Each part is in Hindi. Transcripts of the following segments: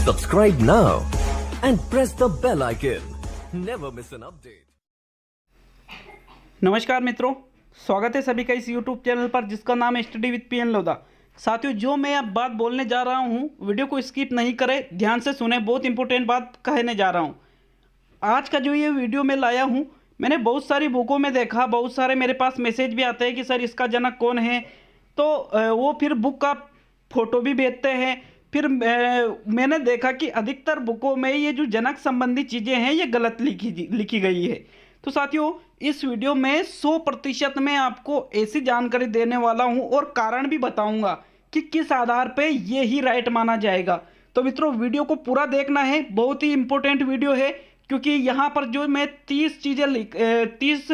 Subscribe now and press the bell icon. Never miss an update. नमस्कार मित्रों, स्वागत है सभी का इस YouTube चैनल पर जिसका नाम है स्टडी विद पीएन लोधा। साथियों, जो मैं अब बात बोलने जा रहा हूँ वीडियो को स्किप नहीं करें, ध्यान से सुने, बहुत इंपॉर्टेंट बात कहने जा रहा हूँ। आज का जो ये वीडियो मैं लाया हूँ, मैंने बहुत सारी बुकों में देखा, बहुत सारे मेरे पास मैसेज भी आते हैं कि सर इसका जनक कौन है, तो वो फिर बुक का फ़ोटो भी भेजते हैं। फिर मैंने देखा कि अधिकतर बुकों में ये जो जनक संबंधी चीज़ें हैं ये गलत लिखी गई है। तो साथियों, इस वीडियो में 100% मैं आपको ऐसी जानकारी देने वाला हूं और कारण भी बताऊंगा कि किस आधार पे ये ही राइट माना जाएगा। तो मित्रों, वीडियो को पूरा देखना है, बहुत ही इंपॉर्टेंट वीडियो है, क्योंकि यहाँ पर जो मैं 30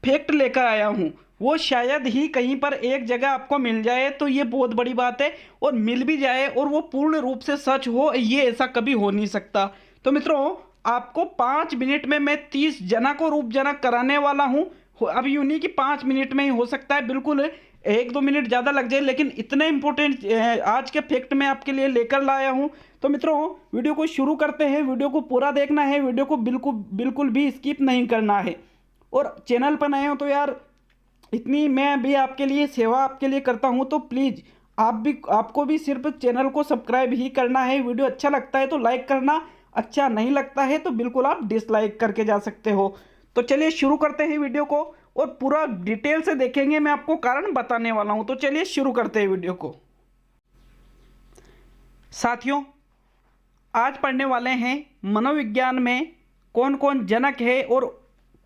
फैक्ट लेकर आया हूँ वो शायद ही कहीं पर एक जगह आपको मिल जाए, तो ये बहुत बड़ी बात है। और मिल भी जाए और वो पूर्ण रूप से सच हो, ये ऐसा कभी हो नहीं सकता। तो मित्रों, आपको 5 मिनट में मैं 30 जनक और उपजनक कराने वाला हूं। अब यूं नहीं कि 5 मिनट में ही हो सकता है, बिल्कुल 1-2 मिनट ज़्यादा लग जाए, लेकिन इतने इंपॉर्टेंट आज के फैक्ट मैं आपके लिए लेकर लाया हूं। तो मित्रों, वीडियो को शुरू करते हैं। वीडियो को पूरा देखना है, वीडियो को बिल्कुल भी स्किप नहीं करना है। और चैनल पर नए हो तो यार, इतनी मैं भी आपके लिए सेवा आपके लिए करता हूं, तो प्लीज़ आपको भी सिर्फ चैनल को सब्सक्राइब ही करना है। वीडियो अच्छा लगता है तो लाइक करना, अच्छा नहीं लगता है तो बिल्कुल आप डिसलाइक करके जा सकते हो। तो चलिए शुरू करते हैं वीडियो को, और पूरा डिटेल से देखेंगे, मैं आपको कारण बताने वाला हूं। तो चलिए शुरू करते हैं वीडियो को। साथियों, आज पढ़ने वाले हैं मनोविज्ञान में कौन कौन जनक है और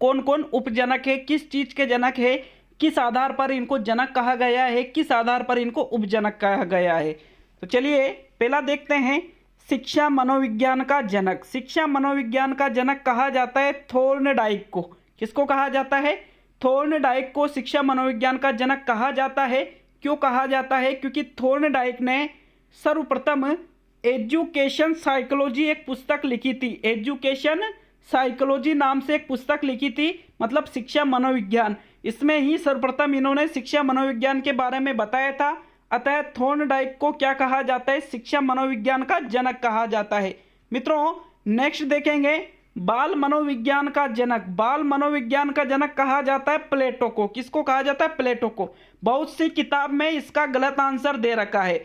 कौन कौन उपजनक है, किस चीज़ के जनक है, किस आधार पर इनको जनक कहा गया है, किस आधार पर इनको उपजनक कहा गया है। तो चलिए पहला देखते हैं, शिक्षा मनोविज्ञान का जनक। शिक्षा मनोविज्ञान का जनक कहा जाता है थॉर्नडाइक को। किसको कहा जाता है? थॉर्नडाइक को शिक्षा मनोविज्ञान का जनक कहा जाता है। क्यों कहा जाता है? क्योंकि थॉर्नडाइक ने सर्वप्रथम एजुकेशन साइकोलॉजी एक पुस्तक लिखी थी। एजुकेशन साइकोलॉजी नाम से एक पुस्तक लिखी थी, मतलब शिक्षा मनोविज्ञान। इसमें ही सर्वप्रथम इन्होंने शिक्षा मनोविज्ञान के बारे में बताया था। अतः थॉर्नडाइक को क्या कहा जाता है? शिक्षा मनोविज्ञान का जनक कहा जाता है। मित्रों, नेक्स्ट देखेंगे बाल मनोविज्ञान का जनक। बाल मनोविज्ञान का जनक कहा जाता है प्लेटो को। किसको कहा जाता है? प्लेटो को। बहुत सी किताब में इसका गलत आंसर दे रखा है।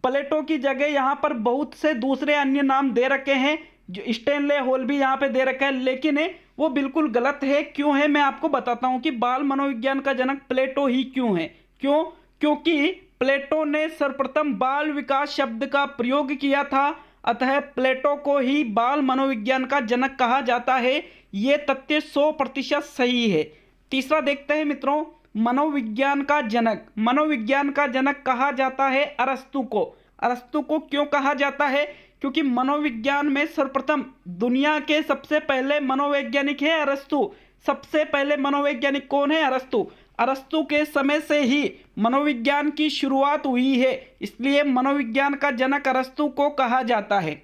प्लेटो की जगह यहाँ पर बहुत से दूसरे अन्य नाम दे रखे हैं, जो स्टेनले हॉल भी यहाँ पे दे रखा है, लेकिन वो बिल्कुल गलत है। क्यों है, मैं आपको बताता हूँ कि बाल मनोविज्ञान का जनक प्लेटो ही क्यों है। क्योंकि प्लेटो ने सर्वप्रथम बाल विकास शब्द का प्रयोग किया था, अतः प्लेटो को ही बाल मनोविज्ञान का जनक कहा जाता है। ये तथ्य 100% सही है। तीसरा देखते हैं मित्रों, मनोविज्ञान का जनक। मनोविज्ञान का जनक कहा जाता है अरस्तु को। अरस्तु को क्यों कहा जाता है? क्योंकि मनोविज्ञान में सर्वप्रथम दुनिया के सबसे पहले मनोवैज्ञानिक है अरस्तु। सबसे पहले मनोवैज्ञानिक कौन है? अरस्तु। अरस्तु के समय से ही मनोविज्ञान की शुरुआत हुई है, इसलिए मनोविज्ञान का जनक अरस्तु को कहा जाता है।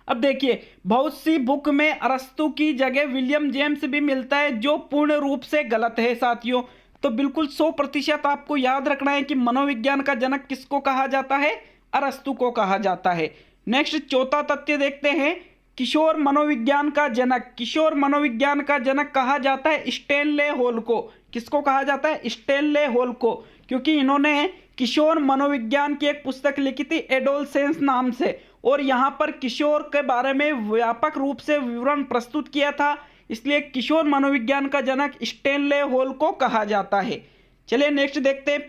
अब देखिए, बहुत सी बुक में अरस्तु की जगह विलियम जेम्स भी मिलता है, जो पूर्ण रूप से गलत है साथियों। तो बिल्कुल 100% आपको याद रखना है कि मनोविज्ञान का जनक किसको कहा जाता है? अरस्तु को कहा जाता है। नेक्स्ट चौथा तथ्य देखते हैं, किशोर मनोविज्ञान का जनक। किशोर मनोविज्ञान का जनक कहा जाता है स्टेनले हॉल को। किसको कहा जाता है? स्टेनले हॉल को, क्योंकि इन्होंने किशोर मनोविज्ञान की एक पुस्तक लिखी थी एडोलसेंस नाम से, और यहाँ पर किशोर के बारे में व्यापक रूप से विवरण प्रस्तुत किया था, इसलिए किशोर मनोविज्ञान का जनक स्टेनले हॉल को कहा जाता है। चलिए नेक्स्ट देखते हैं,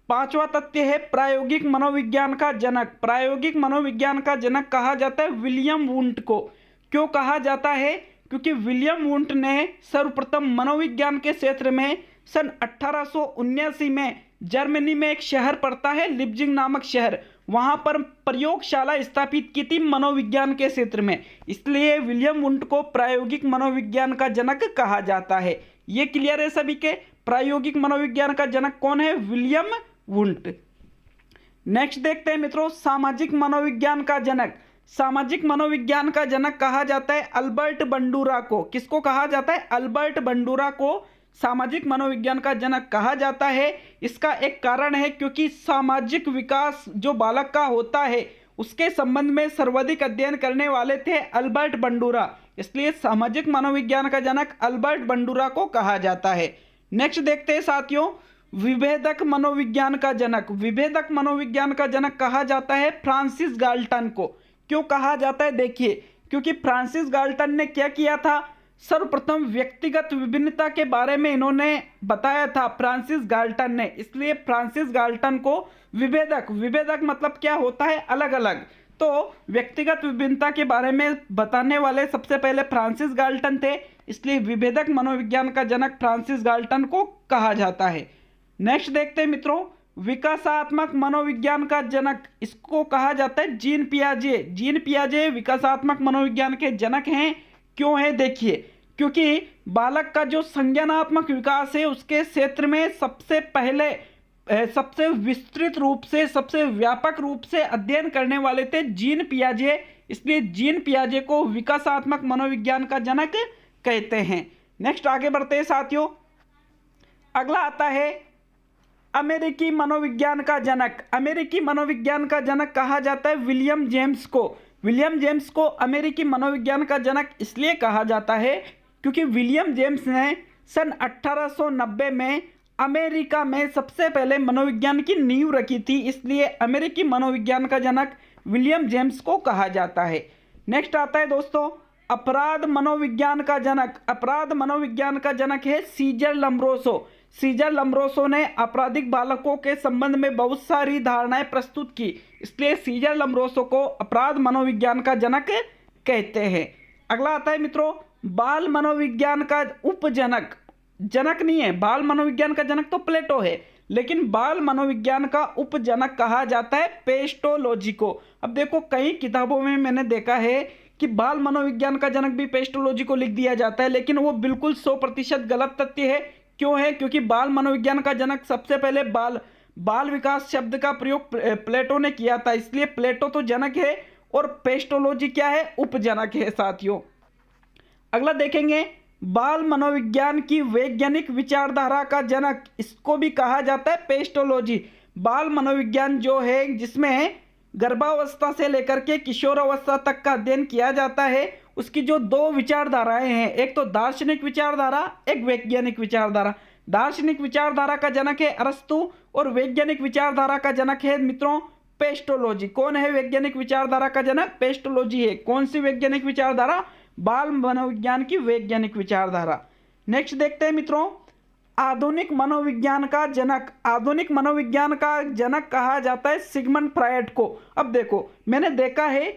पांचवा तथ्य है प्रायोगिक मनोविज्ञान का जनक। प्रायोगिक मनोविज्ञान का जनक कहा जाता है विलियम वुंट को। क्यों कहा जाता है? क्योंकि विलियम वुंट ने सर्वप्रथम मनोविज्ञान के क्षेत्र में सन 1879 में जर्मनी में एक शहर पड़ता है लिप्जिग नामक शहर, वहां पर प्रयोगशाला स्थापित की थी मनोविज्ञान के क्षेत्र में, इसलिए विलियम वुंट को प्रायोगिक मनोविज्ञान का जनक कहा जाता है। ये क्लियर है सभी के? प्रायोगिक मनोविज्ञान का जनक कौन है? William Wundt. नेक्स्ट देखते हैं मित्रों, सामाजिक मनोविज्ञान का जनक। सामाजिक मनोविज्ञान का जनक कहा जाता है अल्बर्ट बंडूरा को। किसको कहा जाता है? अल्बर्ट बंडूरा को सामाजिक मनोविज्ञान का जनक कहा जाता है। इसका एक कारण है, क्योंकि सामाजिक विकास जो बालक का होता है उसके संबंध में सर्वाधिक अध्ययन करने वाले थे अल्बर्ट बंडूरा, इसलिए सामाजिक मनोविज्ञान का जनक अल्बर्ट बंडूरा को कहा जाता है। नेक्स्ट देखते हैं साथियों, विभेदक मनोविज्ञान का जनक। विभेदक मनोविज्ञान का जनक कहा जाता है फ्रांसिस गाल्टन को। क्यों कहा जाता है, देखिए, क्योंकि फ्रांसिस गाल्टन ने क्या किया था, सर्वप्रथम व्यक्तिगत विभिन्नता के बारे में इन्होंने बताया था फ्रांसिस गाल्टन ने, इसलिए फ्रांसिस गाल्टन को विभेदक, विभेदक मतलब क्या होता है, अलग अलग, तो व्यक्तिगत विभिन्नता के बारे में बताने वाले सबसे पहले फ्रांसिस गाल्टन थे, इसलिए विभेदक मनोविज्ञान का जनक फ्रांसिस गाल्टन को कहा जाता है। नेक्स्ट देखते हैं मित्रों, विकासात्मक मनोविज्ञान का जनक, इसको कहा जाता है जीन पियाजे। जीन पियाजे विकासात्मक मनोविज्ञान के जनक हैं। क्यों है, देखिए, क्योंकि बालक का जो संज्ञानात्मक विकास है उसके क्षेत्र में सबसे पहले सबसे विस्तृत रूप से, सबसे व्यापक रूप से अध्ययन करने वाले थे जीन पियाजे, इसलिए जीन पियाजे को विकासात्मक मनोविज्ञान का जनक कहते हैं। नेक्स्ट आगे बढ़ते हैं साथियों, अगला आता है अमेरिकी मनोविज्ञान का जनक। अमेरिकी मनोविज्ञान का जनक कहा जाता है विलियम जेम्स को। विलियम जेम्स को अमेरिकी मनोविज्ञान का जनक इसलिए कहा जाता है क्योंकि विलियम जेम्स ने सन 1890 में अमेरिका में सबसे पहले मनोविज्ञान की नींव रखी थी, इसलिए अमेरिकी मनोविज्ञान का जनक विलियम जेम्स को कहा जाता है। नेक्स्ट आता है दोस्तों अपराध मनोविज्ञान का जनक। अपराध मनोविज्ञान का जनक है सीजर लम्ब्रोसो। सीजर लम्ब्रोसो ने आपराधिक बालकों के संबंध में बहुत सारी धारणाएं प्रस्तुत की, इसलिए सीजर लम्ब्रोसो को अपराध मनोविज्ञान का जनक कहते हैं। अगला आता है मित्रों बाल मनोविज्ञान का उपजनक। जनक नहीं है, बाल मनोविज्ञान का जनक तो प्लेटो है, लेकिन बाल मनोविज्ञान का उपजनक कहा जाता है पेस्टोलॉजी को। अब देखो कई किताबों में मैंने देखा है कि बाल मनोविज्ञान का जनक भी पेस्टोलॉजी को लिख दिया जाता है, लेकिन वो बिल्कुल 100% गलत तथ्य है। क्यों है, क्योंकि बाल मनोविज्ञान का जनक सबसे पहले बाल विकास शब्द का प्रयोग प्लेटो ने किया था, इसलिए प्लेटो तो जनक है और पेस्टोलॉजी क्या है, उपजनक है साथियों। अगला देखेंगे बाल मनोविज्ञान की वैज्ञानिक विचारधारा का जनक, इसको भी कहा जाता है पेस्टोलॉजी। बाल मनोविज्ञान जो है जिसमें गर्भावस्था से लेकर के किशोरावस्था तक का अध्ययन किया जाता है, उसकी जो दो विचारधाराएं हैं, एक तो दार्शनिक विचारधारा, एक वैज्ञानिक विचारधारा। दार्शनिक विचारधारा का जनक है अरस्तु और वैज्ञानिक विचारधारा का जनक है मित्रों पेस्टोलॉजी। कौन है वैज्ञानिक विचारधारा का जनक, पेस्टोलॉजी है। कौन सी वैज्ञानिक विचारधारा, बाल मनोविज्ञान की वैज्ञानिक विचारधारा। नेक्स्ट देखते हैं मित्रों आधुनिक मनोविज्ञान का जनक। आधुनिक मनोविज्ञान का जनक कहा जाता है सिगमंड फ्रायड को। अब देखो मैंने देखा है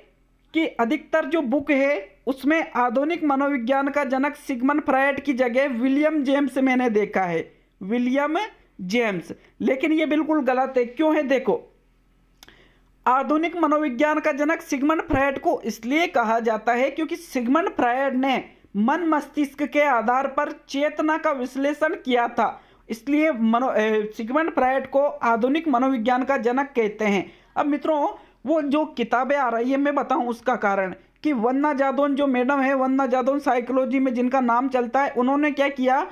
कि अधिकतर जो बुक है उसमें आधुनिक मनोविज्ञान का जनक सिगमंड फ्रायड की जगह विलियम जेम्स मैंने देखा है, विलियम जेम्स, लेकिन ये बिल्कुल गलत है। क्यों है, देखो आधुनिक मनोविज्ञान का जनक सिगमंड फ्रायड को इसलिए कहा जाता है क्योंकि सिगमंड फ्रायड ने मन मस्तिष्क के आधार पर चेतना का विश्लेषण किया था, इसलिए सिगमंड फ्रायड को आधुनिक मनोविज्ञान का जनक कहते हैं। अब मित्रों वो जो किताबें आ रही है मैं बताऊं उसका कारण कि वन्ना जादौन जो मैडम है, वन्ना जादौन साइकोलॉजी में जिनका नाम चलता है, उन्होंने क्या किया,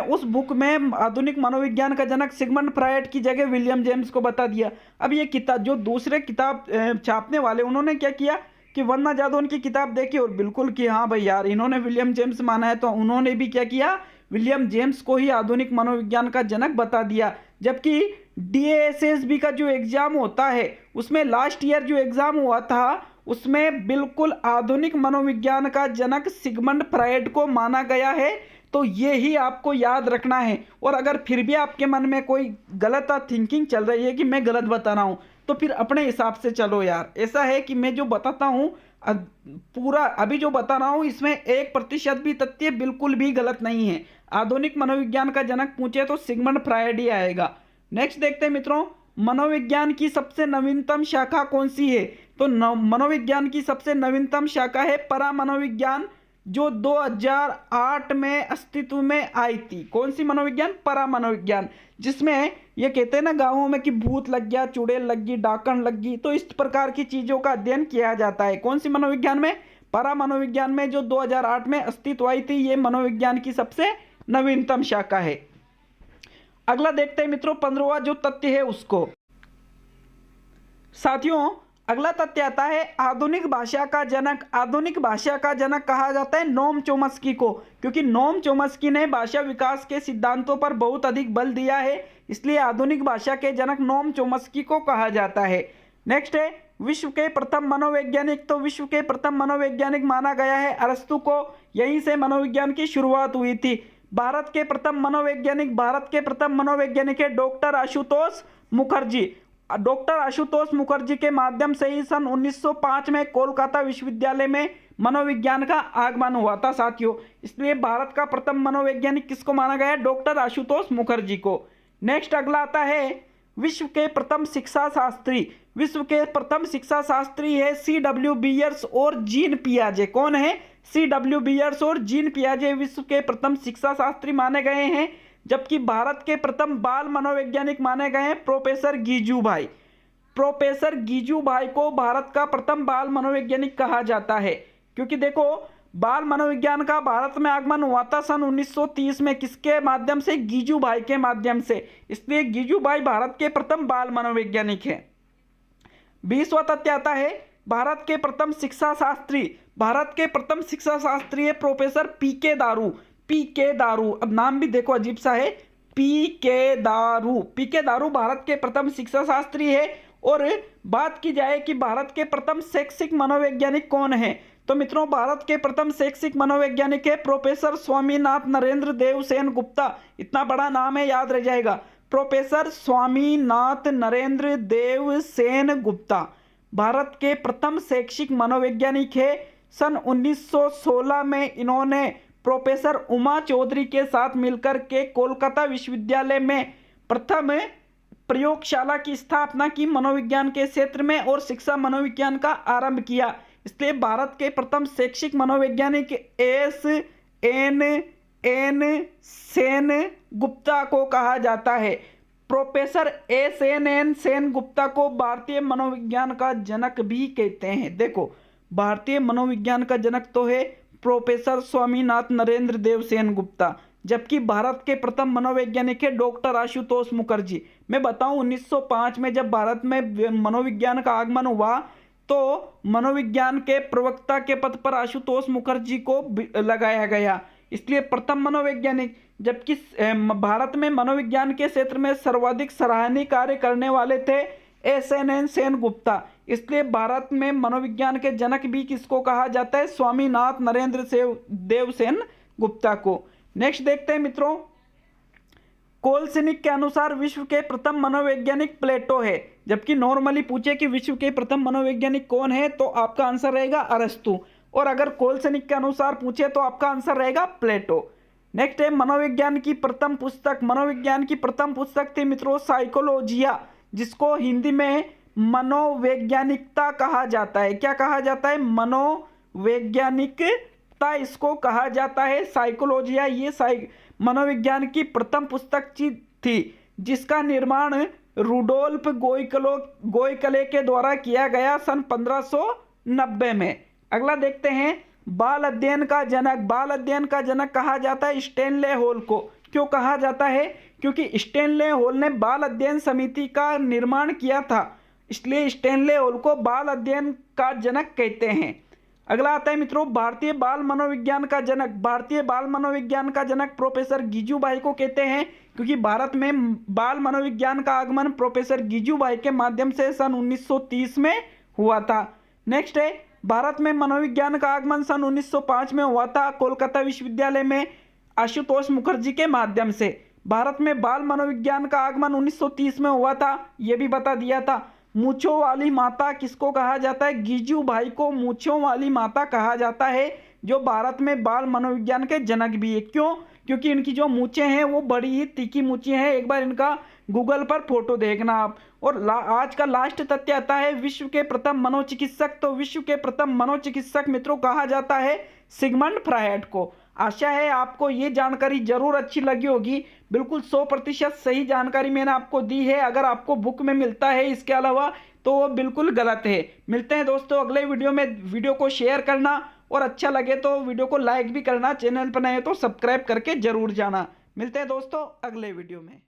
उस बुक में आधुनिक मनोविज्ञान का जनक सिगमंड फ्रायड की जगह विलियम जेम्स को बता दिया। अब ये किताब जो दूसरे किताब छापने वाले उन्होंने क्या किया कि वन्ना जादौन की किताब देखी और बिल्कुल कि हाँ भाई यार इन्होंने विलियम जेम्स माना है, तो उन्होंने भी क्या किया, विलियम जेम्स को ही आधुनिक मनोविज्ञान का जनक बता दिया। जबकि DASSB का जो एग्जाम होता है उसमें लास्ट ईयर जो एग्जाम हुआ था उसमें बिल्कुल आधुनिक मनोविज्ञान का जनक सिगमंड फ्रायड को माना गया है, तो ये ही आपको याद रखना है। और अगर फिर भी आपके मन में कोई गलत थिंकिंग चल रही है कि मैं गलत बता रहा हूँ, तो फिर अपने हिसाब से चलो यार। ऐसा है कि मैं जो बताता हूँ पूरा अभी जो बता रहा हूँ इसमें 1% भी तथ्य बिल्कुल भी गलत नहीं है। आधुनिक मनोविज्ञान का जनक पूछे तो सिगमंड फ्रायड ही आएगा। नेक्स्ट देखते हैं मित्रों मनोविज्ञान की सबसे नवीनतम शाखा कौन सी है, तो मनोविज्ञान की सबसे नवीनतम शाखा है परामनोविज्ञान, जो 2008 में अस्तित्व में आई थी। कौन सी मनोविज्ञान, परामनोविज्ञान, जिसमें ये कहते हैं ना गाँवों में कि भूत लग गया, चुड़ैल लग गई, डाकन लग गई, तो इस प्रकार की चीज़ों का अध्ययन किया जाता है। कौन सी मनोविज्ञान में, परामनोविज्ञान में, जो 2008 में अस्तित्व आई थी। ये मनोविज्ञान की सबसे नवीनतम शाखा है। अगला देखते हैं मित्रों 15वां जो तथ्य है उसको। साथियों अगला तथ्य आता है आधुनिक भाषा का जनक। आधुनिक भाषा का जनक कहा जाता है नोम चोम्स्की को, क्योंकि नोम चोम्स्की ने भाषा विकास के सिद्धांतों पर बहुत अधिक बल दिया है, इसलिए आधुनिक भाषा के जनक नोम चोम्स्की को कहा जाता है। नेक्स्ट है विश्व के प्रथम मनोवैज्ञानिक। तो विश्व के प्रथम मनोवैज्ञानिक माना गया है अरस्तु को, यहीं से मनोविज्ञान की शुरुआत हुई थी। भारत के प्रथम मनोवैज्ञानिक है डॉक्टर आशुतोष मुखर्जी। डॉक्टर आशुतोष मुखर्जी के माध्यम से ही सन 1905 में कोलकाता विश्वविद्यालय में मनोविज्ञान का आगमन हुआ था साथियों, इसलिए भारत का प्रथम मनोवैज्ञानिक किसको माना गया है? डॉक्टर आशुतोष मुखर्जी को। नेक्स्ट अगला आता है विश्व के प्रथम शिक्षा शास्त्री। विश्व के प्रथम शिक्षा शास्त्री है C.W. बियर्स और जीन पियाजे। कौन है? C.W. बियर्स और जीन पियाजे विश्व के प्रथम शिक्षा शास्त्री माने गए हैं, जबकि भारत के प्रथम बाल मनोवैज्ञानिक माने गए हैं प्रोफेसर गिजुभाई। प्रोफेसर गिजुभाई को भारत का प्रथम बाल मनोवैज्ञानिक कहा जाता है, क्योंकि देखो बाल मनोविज्ञान का भारत में आगमन हुआ था सन 1930 में। किसके माध्यम से? गिजुभाई के माध्यम से, इसलिए गिजुभाई भारत के प्रथम बाल मनोवैज्ञानिक है। 20वां तथ्य आता है भारत के प्रथम शिक्षा शास्त्री। भारत के प्रथम शिक्षा शास्त्री है प्रोफेसर पी.के. दारू। पी.के. दारू, अब नाम भी देखो अजीब सा है, पी.के. दारू। पी.के. दारू भारत के प्रथम शिक्षा शास्त्री है। और बात की जाए कि भारत के प्रथम शैक्षिक मनोवैज्ञानिक कौन है, तो मित्रों भारत के प्रथम शैक्षिक मनोवैज्ञानिक है प्रोफेसर स्वामीनाथ नरेंद्र देव सेन गुप्ता। इतना बड़ा नाम है, याद रह जाएगा, प्रोफेसर स्वामीनाथ नरेंद्र देव सेन गुप्ता भारत के प्रथम शैक्षिक मनोवैज्ञानिक है। सन 1916 में इन्होंने प्रोफेसर उमा चौधरी के साथ मिलकर के कोलकाता विश्वविद्यालय में प्रथम प्रयोगशाला की स्थापना की मनोविज्ञान के क्षेत्र में और शिक्षा मनोविज्ञान का आरंभ किया, इसलिए भारत के प्रथम शैक्षिक मनोवैज्ञानिक S.N.N. सेन गुप्ता को कहा जाता है। Professor S.N.N. सेन गुप्ता को भारतीय मनोविज्ञान का जनक भी कहते हैं। देखो भारतीय मनोविज्ञान का जनक तो है प्रोफेसर स्वामीनाथ नरेंद्र देव सेन गुप्ता, जबकि भारत के प्रथम मनोवैज्ञानिक है डॉक्टर आशुतोष मुखर्जी। मैं बताऊं 1905 में जब भारत में मनोविज्ञान का आगमन हुआ तो मनोविज्ञान के प्रवक्ता के पद पर आशुतोष मुखर्जी को लगाया गया, इसलिए प्रथम मनोवैज्ञानिक। जबकि भारत में मनोविज्ञान के क्षेत्र में सर्वाधिक सराहनीय कार्य करने वाले थे S.N.N. सेन गुप्ता, इसलिए भारत में मनोविज्ञान के जनक भी किसको कहा जाता है? स्वामीनाथ नरेंद्र देव सेन गुप्ता को। नेक्स्ट देखते हैं मित्रों, कोलसिनिक के अनुसार विश्व के प्रथम मनोवैज्ञानिक प्लेटो है। जबकि नॉर्मली पूछे कि विश्व के प्रथम मनोवैज्ञानिक कौन है तो आपका आंसर रहेगा अरस्तु, और अगर कोलसिनिक के अनुसार पूछे तो आपका आंसर रहेगा प्लेटो। नेक्स्ट है मनोविज्ञान की प्रथम पुस्तक। मनोविज्ञान की प्रथम पुस्तक थी मित्रों साइकोलॉजिया, जिसको हिंदी में मनोवैज्ञानिकता कहा जाता है। क्या कहा जाता है? मनोवैज्ञानिकता इसको कहा जाता है, साइकोलॉजिया ये मनोविज्ञान की प्रथम पुस्तक थी, जिसका निर्माण रुडोल्फ गोयकले के द्वारा किया गया सन 1590 में। अगला देखते हैं बाल अध्ययन का जनक। बाल अध्ययन का जनक कहा जाता है स्टैनले हॉल को। क्यों कहा जाता है? क्योंकि स्टैनले हॉल ने बाल अध्ययन समिति का निर्माण किया था, इसलिए स्टैनले हॉल को बाल अध्ययन का जनक कहते हैं। अगला आता है मित्रों भारतीय बाल मनोविज्ञान का जनक। भारतीय बाल मनोविज्ञान का जनक प्रोफेसर गिजुभाई को कहते हैं, क्योंकि भारत में बाल मनोविज्ञान का आगमन प्रोफेसर गिजुभाई के माध्यम से सन 1930 में हुआ था। नेक्स्ट है भारत में मनोविज्ञान का आगमन सन 1905 में हुआ था कोलकाता विश्वविद्यालय में आशुतोष मुखर्जी के माध्यम से। भारत में बाल मनोविज्ञान का आगमन 1930 में हुआ था, यह भी बता दिया था। मूंछों वाली माता किसको कहा जाता है? गिजुभाई को मूंछों वाली माता कहा जाता है, जो भारत में बाल मनोविज्ञान के जनक भी है। क्यों? क्योंकि इनकी जो मूंछें हैं वो बड़ी ही तीखी मूंछें हैं। एक बार इनका गूगल पर फोटो देखना आप। और आज का लास्ट तथ्य आता है विश्व के प्रथम मनोचिकित्सक। तो विश्व के प्रथम मनोचिकित्सक मित्रों कहा जाता है सिगमंड फ्रायड को। आशा है आपको ये जानकारी जरूर अच्छी लगी होगी। बिल्कुल 100% सही जानकारी मैंने आपको दी है। अगर आपको बुक में मिलता है इसके अलावा तो वो बिल्कुल गलत है। मिलते हैं दोस्तों अगले वीडियो में। वीडियो को शेयर करना और अच्छा लगे तो वीडियो को लाइक भी करना। चैनल पर नए हो तो सब्सक्राइब करके जरूर जाना। मिलते हैं दोस्तों अगले वीडियो में।